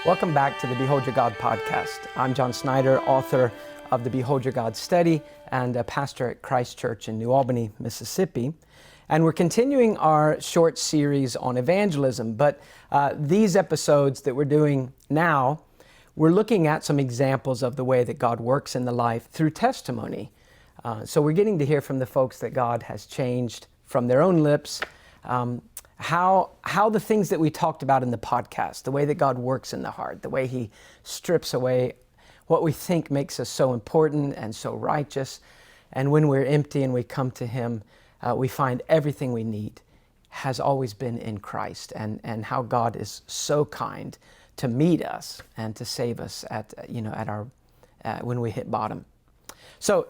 Welcome back to the Behold Your God podcast. I'm John Snyder, author of the Behold Your God study and a pastor at Christ Church in New Albany, Mississippi. And we're continuing our short series on evangelism, but these episodes that we're doing now, we're looking at some examples of the way that God works in the life through testimony. So we're getting to hear from the folks that God has changed from their own lips, how the things that we talked about in the podcast, the way that God works in the heart, the way He strips away what we think makes us so important and so righteous. And when we're empty and we come to Him, we find everything we need has always been in Christ, and how God is so kind to meet us and to save us at our when we hit bottom. So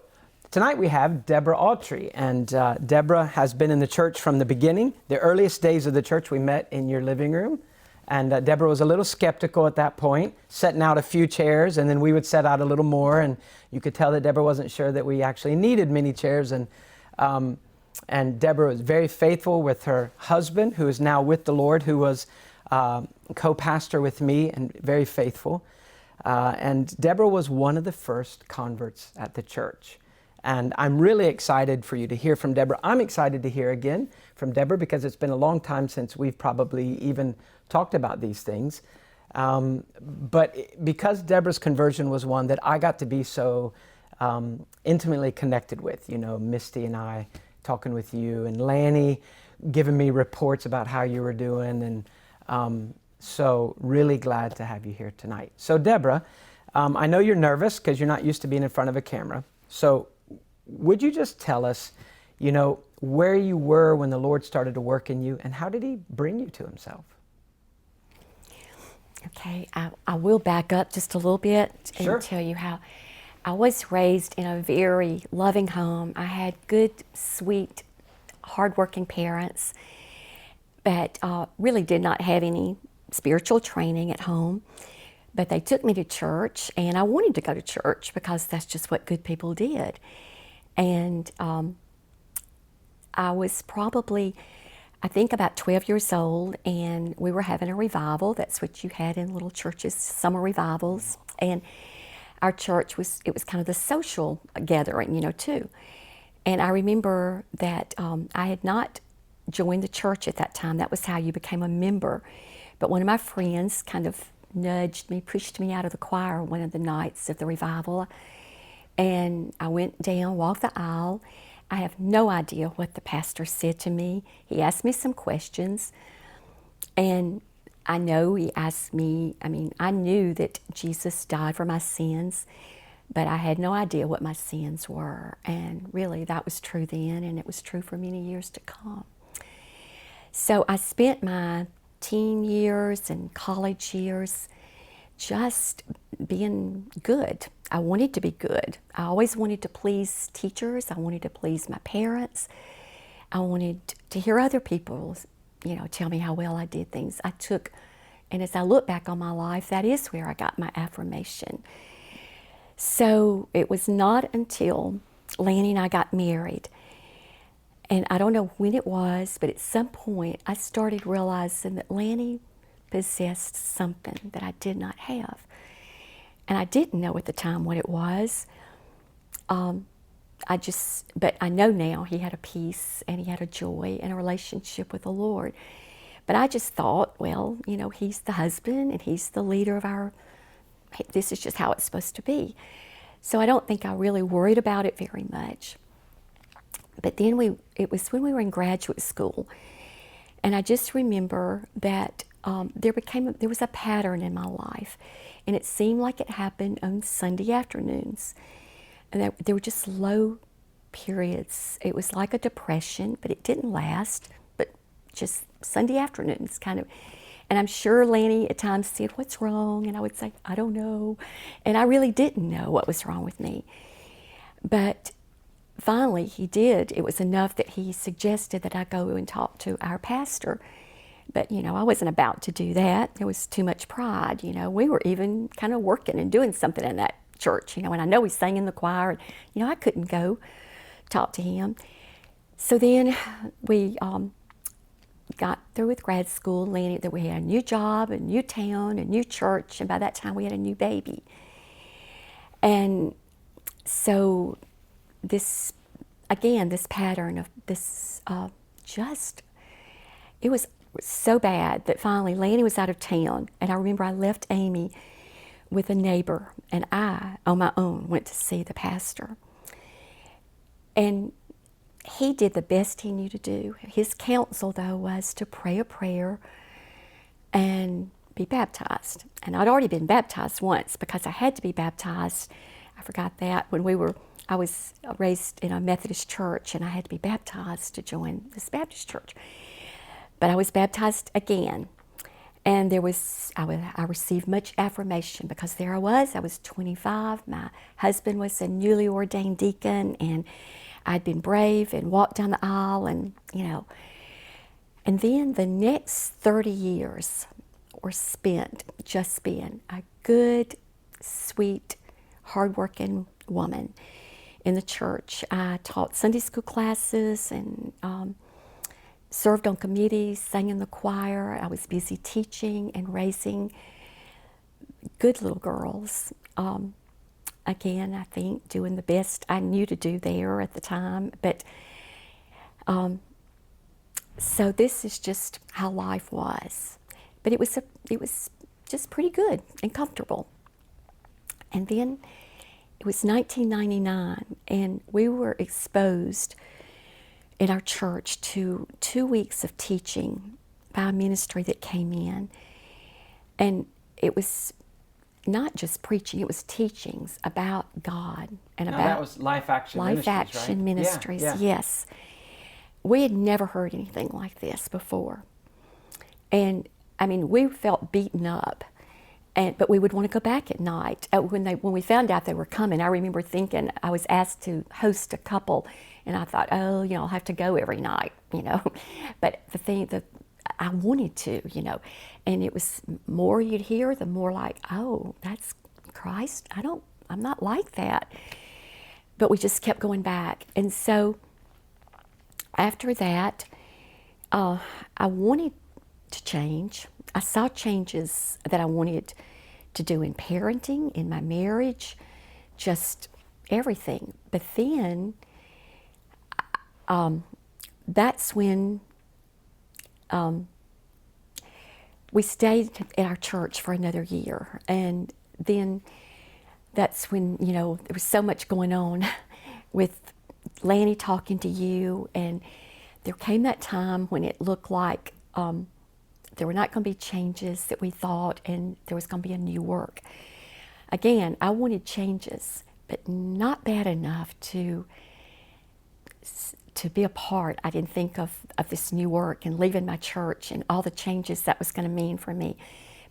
tonight we have Deborah Autry, and Deborah has been in the church from the beginning. The earliest days of the church we met in your living room, and Deborah was a little skeptical at that point, setting out a few chairs, and then we would set out a little more, and you could tell that Deborah wasn't sure that we actually needed many chairs, and Deborah was very faithful with her husband, who is now with the Lord, who was co-pastor with me and very faithful. And Deborah was one of the first converts at the church. And I'm really excited for you to hear from Deborah. I'm excited to hear again from Deborah because it's been a long time since we've probably even talked about these things. But because Deborah's conversion was one that I got to be so intimately connected with, Misty and I talking with you, and Lanny giving me reports about how you were doing, and so really glad to have you here tonight. So Deborah, I know you're nervous because you're not used to being in front of a camera. So would you just tell us, where you were when the Lord started to work in you, and how did He bring you to Himself? Okay, I will back up just a little bit Sure. and tell you how I was raised in a very loving home. I had good, sweet, hardworking parents, but really did not have any spiritual training at home. But they took me to church, and I wanted to go to church because that's just what good people did. And I was probably, I think, about 12 years old, and we were having a revival. That's what you had in little churches, summer revivals. And our church was kind of the social gathering, too. And I remember that I had not joined the church at that time. That was how you became a member. But one of my friends kind of nudged me, pushed me out of the choir one of the nights of the revival. And I went down, walked the aisle. I have no idea what the pastor said to me. He asked me some questions, and I know he asked me, I knew that Jesus died for my sins, but I had no idea what my sins were. And really, that was true then, and it was true for many years to come. So I spent my teen years and college years just being good. I wanted to be good. I always wanted to please teachers. I wanted to please my parents. I wanted to hear other people, tell me how well I did things. And as I look back on my life, that is where I got my affirmation. So it was not until Lanny and I got married, and I don't know when it was, but at some point I started realizing that Lanny possessed something that I did not have. And I didn't know at the time what it was. But I know now he had a peace and he had a joy and a relationship with the Lord. But I just thought, well, he's the husband and he's the leader of this is just how it's supposed to be. So I don't think I really worried about it very much. But then it was when we were in graduate school, and I just remember that there was a pattern in my life, and it seemed like it happened on Sunday afternoons, and there were just low periods. It was like a depression, but it didn't last, but just Sunday afternoons kind of. And I'm sure Lanny at times said, "What's wrong?" And I would say, "I don't know." And I really didn't know what was wrong with me. But finally he did. It was enough that he suggested that I go and talk to our pastor. But, I wasn't about to do that. There was too much pride. We were even kind of working and doing something in that church, and I know he sang in the choir, and, I couldn't go talk to him. So then we got through with grad school, Lanny, that we had a new job, a new town, a new church, and by that time we had a new baby. And so this, again, this pattern of this it was so bad that finally Lanny was out of town, and I remember I left Amy with a neighbor, and I, on my own, went to see the pastor. And he did the best he knew to do. His counsel, though, was to pray a prayer and be baptized. And I'd already been baptized once because I had to be baptized. I forgot that I was raised in a Methodist church, and I had to be baptized to join this Baptist church. But I was baptized again. And I received much affirmation because there I was 25. My husband was a newly ordained deacon, and I'd been brave and walked down the aisle, and And then the next 30 years were spent just being a good, sweet, hardworking woman in the church. I taught Sunday school classes and served on committees, sang in the choir. I was busy teaching and raising good little girls. Again, I think doing the best I knew to do there at the time. But so this is just how life was. But it was just pretty good and comfortable. And then it was 1999, and we were exposed in our church to 2 weeks of teaching by a ministry that came in. And it was not just preaching, it was teachings about God and about that was Life Action Ministries, Life Action right? Ministries, Yeah. yes. We had never heard anything like this before. And I mean, we felt beaten up. But we would want to go back at night. When we found out they were coming, I remember thinking, I was asked to host a couple, and I thought, I'll have to go every night, But the thing that I wanted to, and it was more you'd hear, the more like, oh, that's Christ. I'm not like that. But we just kept going back. And so after that, I wanted to change. I saw changes that I wanted to do in parenting, in my marriage, just everything. But then that's when we stayed at our church for another year. And then that's when, there was so much going on with Lanny talking to you. And there came that time when it looked like there were not going to be changes that we thought, and there was going to be a new work. Again, I wanted changes, but not bad enough to be a part. I didn't think of this new work and leaving my church and all the changes that was going to mean for me.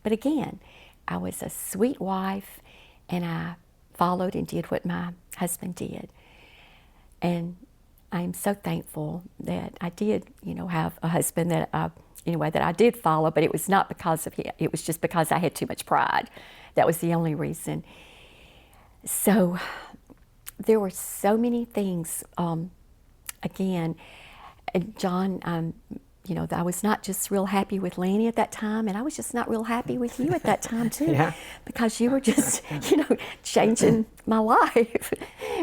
But again, I was a sweet wife, and I followed and did what my husband did. And I'm so thankful that I did, have a husband that I did follow, but it was not because of him. It was just because I had too much pride. That was the only reason. So there were so many things. Again, and John, I was not just real happy with Lanny at that time, and I was just not real happy with you at that time too, Yeah. because you were just, changing my life.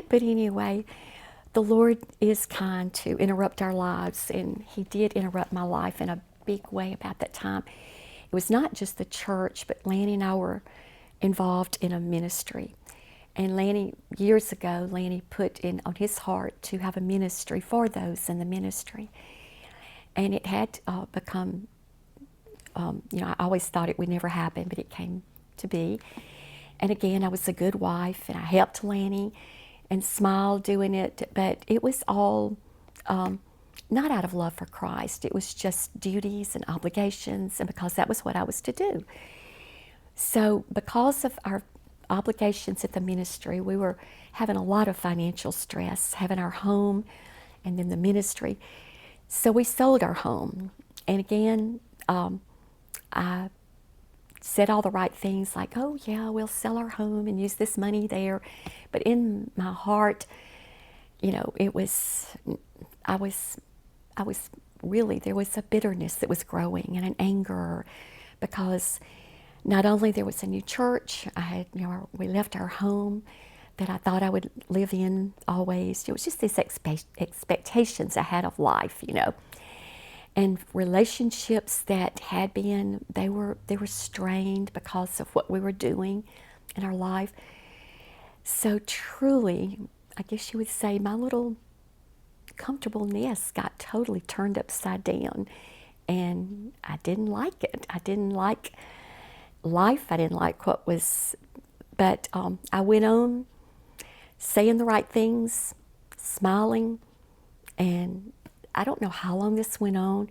But anyway, the Lord is kind to interrupt our lives, and He did interrupt my life in a big way about that time. It was not just the church, but Lanny and I were involved in a ministry. And Lanny, years ago, Lanny put in on his heart to have a ministry for those in the ministry. And it had become, I always thought it would never happen, but it came to be. And again, I was a good wife, and I helped Lanny and smiled doing it, but it was all not out of love for Christ. It was just duties and obligations, and because that was what I was to do. So because of our obligations at the ministry, we were having a lot of financial stress, having our home and then the ministry. So we sold our home. And again, I said all the right things like, oh yeah, we'll sell our home and use this money there. But in my heart, I was really there was a bitterness that was growing and an anger, because not only there was a new church, we left our home that I thought I would live in always. It was just these expectations I had of life, and relationships that had been, they were strained because of what we were doing in our life. So truly, I guess you would say, my little comfortable nest got totally turned upside down, and I didn't like it. I didn't like life. I didn't like what was, but I went on saying the right things, smiling, and I don't know how long this went on,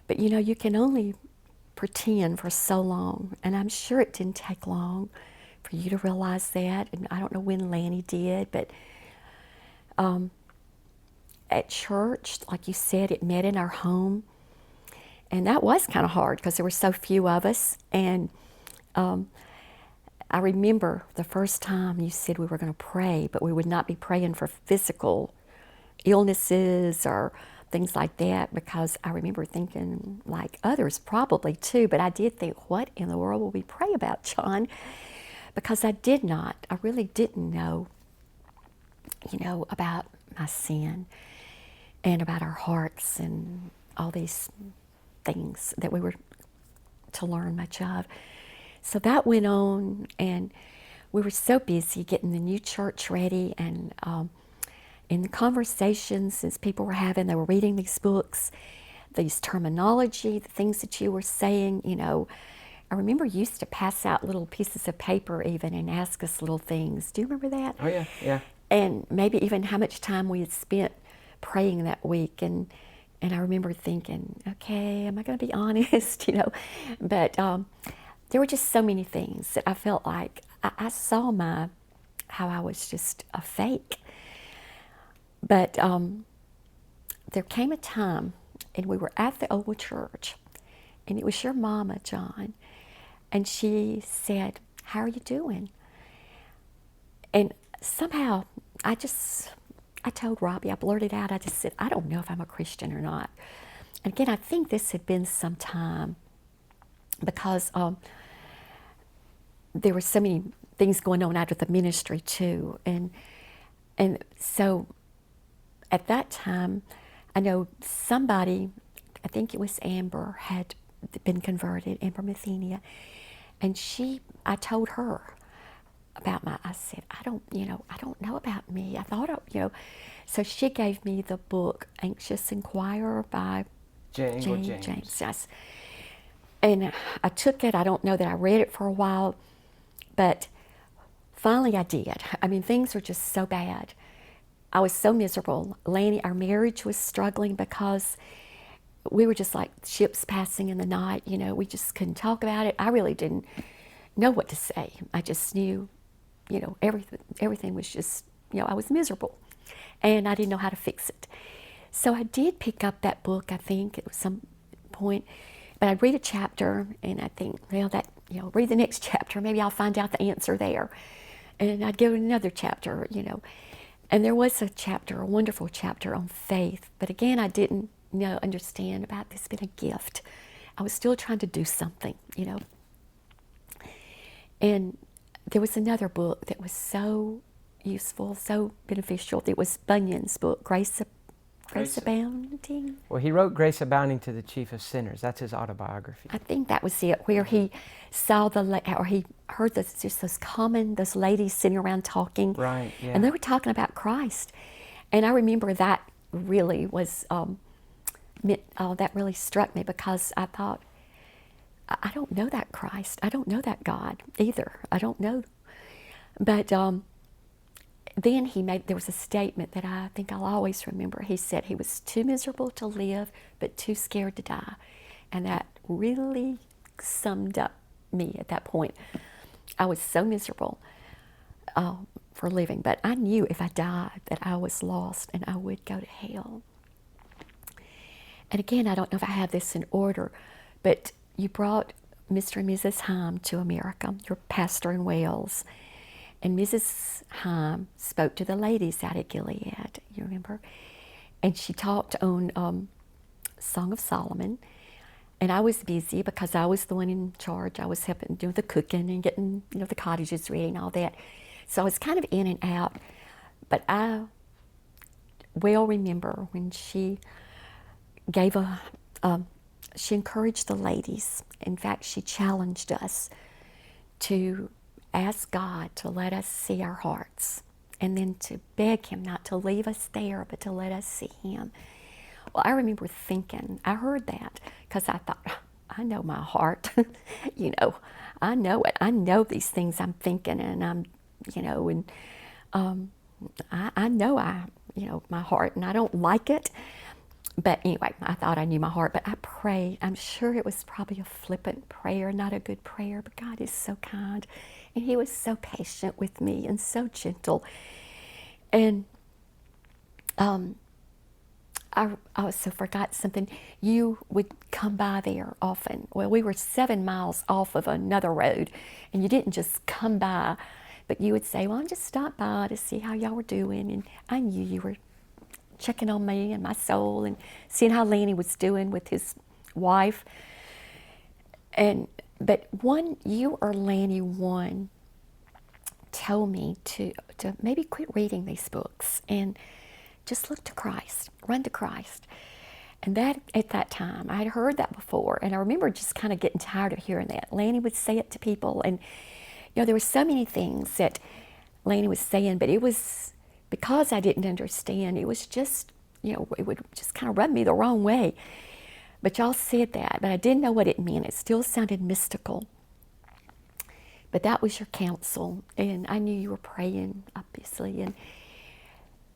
but you can only pretend for so long, and I'm sure it didn't take long for you to realize that, and I don't know when Lanny did, but at church, like you said, it met in our home, and that was kind of hard because there were so few of us, and I remember the first time you said we were going to pray, but we would not be praying for physical illnesses or things like that, because I remember thinking, like others probably too, but I did think, what in the world will we pray about, John? Because I really didn't know, about my sin and about our hearts and all these things that we were to learn much of. So that went on, and we were so busy getting the new church ready, and in the conversations as people were having, they were reading these books, these terminology, the things that you were saying, I remember you used to pass out little pieces of paper even and ask us little things. Do you remember that? Oh, yeah, yeah. And maybe even how much time we had spent praying that week. And I remember thinking, okay, am I going to be honest? But there were just so many things that I felt like I saw how I was just a fake. But there came a time, and we were at the old church, and it was your mama, John, and she said, "How are you doing?" And somehow I told Robbie, I blurted out, I just said, "I don't know if I'm a Christian or not." And again, I think this had been some time, because there were so many things going on out of the ministry too. And so at that time, I know somebody, I think it was Amber, had been converted, Amber Mathenia, and I told her about I said, I don't know about me. I thought, so she gave me the book, Anxious Inquirer by James. Yes. And I took it. I don't know that I read it for a while, but finally I did. I mean, things were just so bad. I was so miserable. Lanny, our marriage was struggling because we were just like ships passing in the night. We just couldn't talk about it. I really didn't know what to say. I just knew, everything was just, I was miserable, and I didn't know how to fix it. So I did pick up that book, I think, at some point, but I'd read a chapter, and I think, read the next chapter. Maybe I'll find out the answer there. And I'd go to another chapter, And there was a wonderful chapter on faith. But again, I didn't understand about this being a gift. I was still trying to do something, And there was another book that was so useful, so beneficial. It was Bunyan's book, Grace Abounding. Well, he wrote Grace Abounding to the Chief of Sinners. That's his autobiography. I think that was it, where he saw he heard those ladies sitting around talking. Right, yeah. And they were talking about Christ. And I remember that really was, that really struck me, because I thought, I don't know that Christ. I don't know that God either. I don't know. But then there was a statement that I think I'll always remember. He said he was too miserable to live, but too scared to die. And that really summed up me at that point. I was so miserable for living, but I knew if I died that I was lost and I would go to hell. And again, I don't know if I have this in order, but you brought Mr. and Mrs. Heim to America, your pastor in Wales. And Mrs. Heim spoke to the ladies out at Gilead, you remember? And she talked on Song of Solomon. And I was busy because I was the one in charge. I was helping do the cooking and getting, the cottages ready and all that. So I was kind of in and out. But I well remember when she gave she encouraged the ladies. In fact, she challenged us to ask God to let us see our hearts, and then to beg Him not to leave us there, but to let us see Him. Well, I remember thinking, I heard that because I thought, I know my heart. I know it. I know these things I'm thinking, and I'm, and I know my heart, and I don't like it. But anyway, I thought I knew my heart, but I prayed. I'm sure it was probably a flippant prayer, not a good prayer, but God is so kind. And He was so patient with me and so gentle. And I also forgot something. You would come by there often. Well, we were 7 miles off of another road, and you didn't just come by, but you would say, well, I'm just stopped by to see how y'all were doing. And I knew you were checking on me and my soul and seeing how Lanny was doing with his wife. But you or Lanny one told me to maybe quit reading these books and just look to Christ, run to Christ. And that, at that time, I had heard that before, and I remember just kind of getting tired of hearing that. Lanny would say it to people, and there were so many things that Lanny was saying, but it was because I didn't understand. It was just, it would just kind of rub me the wrong way. But y'all said that, but I didn't know what it meant. It still sounded mystical. But that was your counsel, and I knew you were praying, obviously. And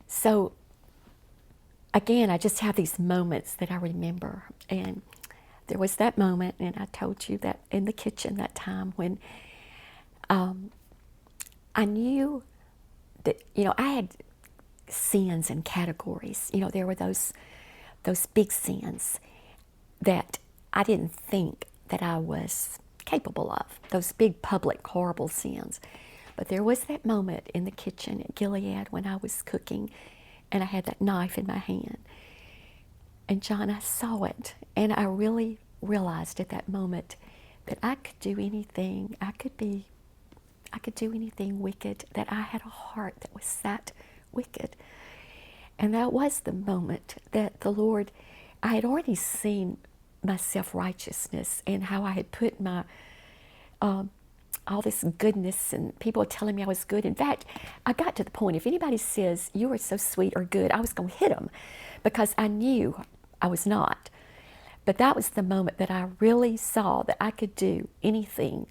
so, again, I just have these moments that I remember. And there was that moment, and I told you that in the kitchen that time when I knew that, I had sins and categories. There were those big sins that I didn't think that I was capable of, those big public horrible sins. But there was that moment in the kitchen at Gilead when I was cooking, and I had that knife in my hand. And John, I saw it, and I really realized at that moment that I could do anything. I could do anything wicked, that I had a heart that was that wicked. And that was the moment that the Lord, I had already seen my self-righteousness and how I had put my, all this goodness, and people were telling me I was good. In fact, I got to the point, if anybody says, you are so sweet or good, I was going to hit them because I knew I was not. But that was the moment that I really saw that I could do anything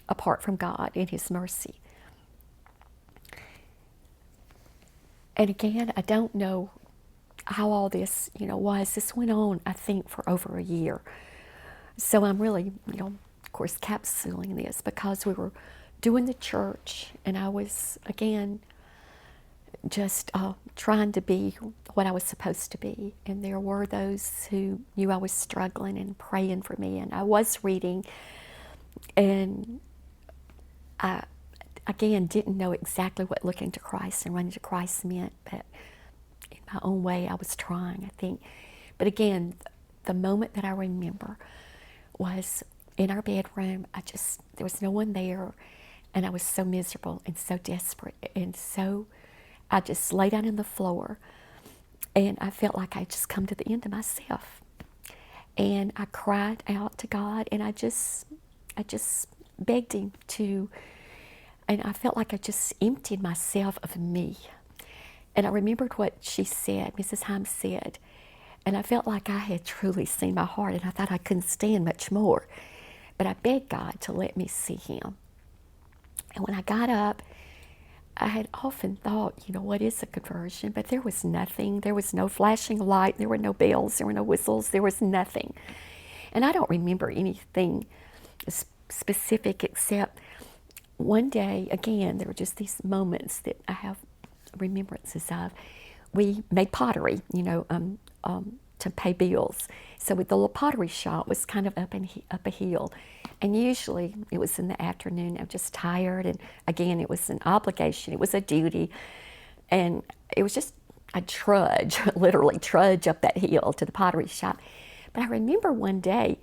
apart from God and His mercy. And again, I don't know how all this, was. This went on, I think, for over a year. So I'm really, of course, capsuling this because we were doing the church, and I was, again, just trying to be what I was supposed to be. And there were those who knew I was struggling and praying for me, and I was reading. And I, again, didn't know exactly what looking to Christ and running to Christ meant, but in my own way, I was trying, I think. But again, the moment that I remember was in our bedroom. There was no one there, and I was so miserable and so desperate, and so I just lay down on the floor, and I felt like I'd just come to the end of myself. And I cried out to God, and I just begged Him to, and I felt like I just emptied myself of me. And I remembered what she said, Mrs. Himes said, and I felt like I had truly seen my heart, and I thought I couldn't stand much more. But I begged God to let me see Him. And when I got up, I had often thought, what is a conversion? But there was nothing. There was no flashing light. There were no bells. There were no whistles. There was nothing. And I don't remember anything specific except one day, again, there were just these moments that I have remembrances of. We made pottery, to pay bills. So the little pottery shop was kind of up a hill. And usually it was in the afternoon. I'm just tired. And again, it was an obligation. It was a duty. And it was just I'd trudge, literally trudge up that hill to the pottery shop. But I remember one day,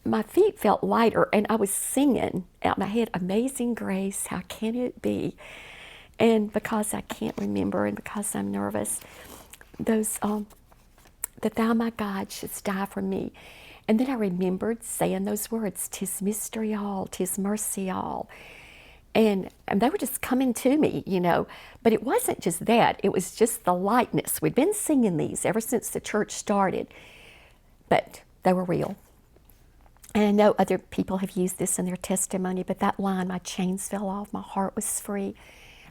my feet felt lighter, and I was singing out my head, "Amazing Grace, how can it be?" And because I can't remember, and because I'm nervous, those that Thou, my God, shouldst die for me. And then I remembered saying those words, "'Tis mystery all, 'tis mercy all." And they were just coming to me, you know. But it wasn't just that. It was just the lightness. We'd been singing these ever since the church started. But they were real. And I know other people have used this in their testimony, but that line, "My chains fell off, my heart was free.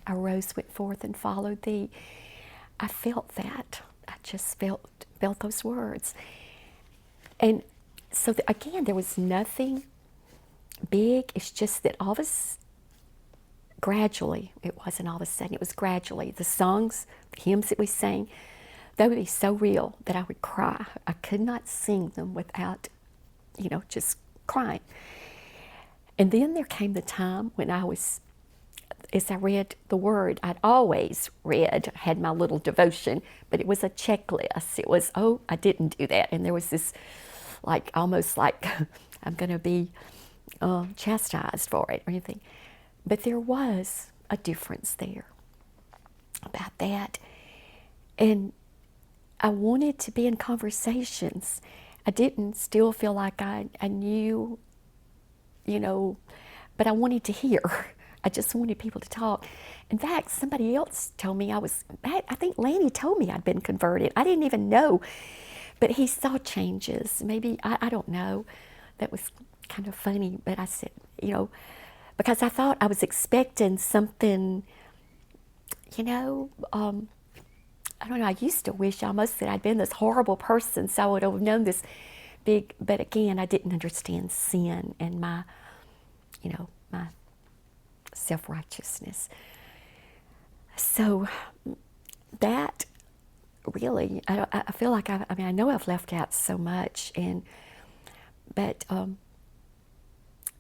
I rose, went forth, and followed thee." I felt that. I just felt those words. And so, again, there was nothing big. It's just that all of us, gradually, it wasn't all of a sudden, it was gradually. The songs, the hymns that we sang, they would be so real that I would cry. I could not sing them without, you know, just crying. And then there came the time when as I read the Word, I'd always read, had my little devotion, but it was a checklist. It was, oh, I didn't do that. And there was this, like, almost like I'm going to be chastised for it or anything. But there was a difference there about that. And I wanted to be in conversations. I didn't still feel like I knew, you know, but I wanted to hear. I just wanted people to talk. In fact, somebody else told me I think Lanny told me I'd been converted. I didn't even know, but he saw changes. Maybe, I don't know. That was kind of funny, but I said, you know, because I thought I was expecting something, you know, I don't know, I used to wish almost that I'd been this horrible person so I would have known this big, but again, I didn't understand sin and my, you know, my self-righteousness. So that really, I feel like, I mean, I know I've left out so much, but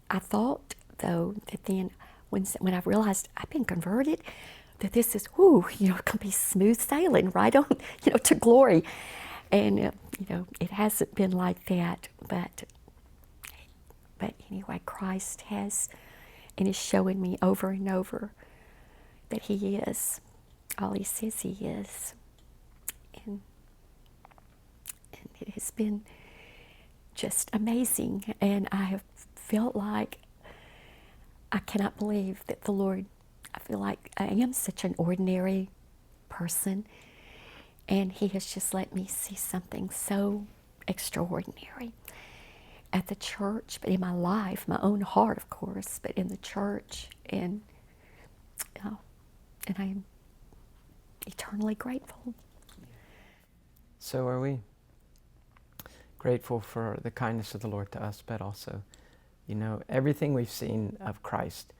I thought, though, that then when I realized I've been converted, that this is, you know, it can be smooth sailing right on, you know, to glory. And, you know, it hasn't been like that, but anyway, Christ has, and is showing me over and over that He is all He says He is. And it has been just amazing. And I have felt like I cannot believe that the Lord, I feel like I am such an ordinary person, and He has just let me see something so extraordinary at the church, but in my life, my own heart, of course, but in the church, and I am eternally grateful. So are we. Grateful for the kindness of the Lord to us, but also, you know, everything we've seen of Christ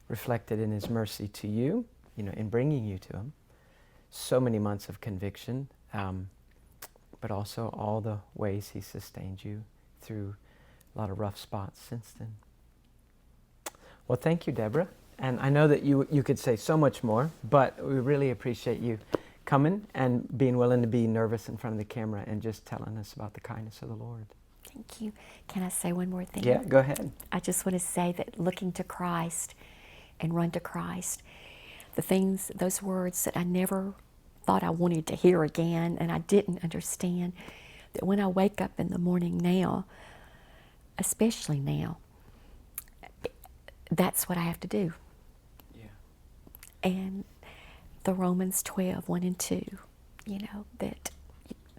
reflected in His mercy to you, you know, in bringing you to Him. So many months of conviction, but also all the ways He sustained you through a lot of rough spots since then. Well, thank you, Deborah. And I know that you could say so much more, but we really appreciate you coming and being willing to be nervous in front of the camera and just telling us about the kindness of the Lord. Thank you. Can I say one more thing? Yeah, go ahead. I just want to say that looking to Christ and run to Christ, the things, those words that I never thought I wanted to hear again and I didn't understand, that when I wake up in the morning now, especially now, that's what I have to do. Yeah. And the Romans 12, 1 and 2, you know,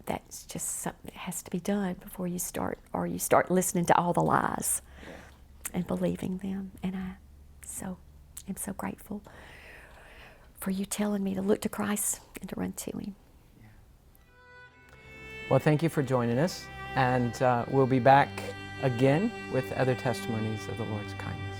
that's just something that has to be done before you start listening to all the lies and believing them. And I'm so grateful for you telling me to look to Christ and to run to Him. Yeah. Well, thank you for joining us, and we'll be back again with other testimonies of the Lord's kindness.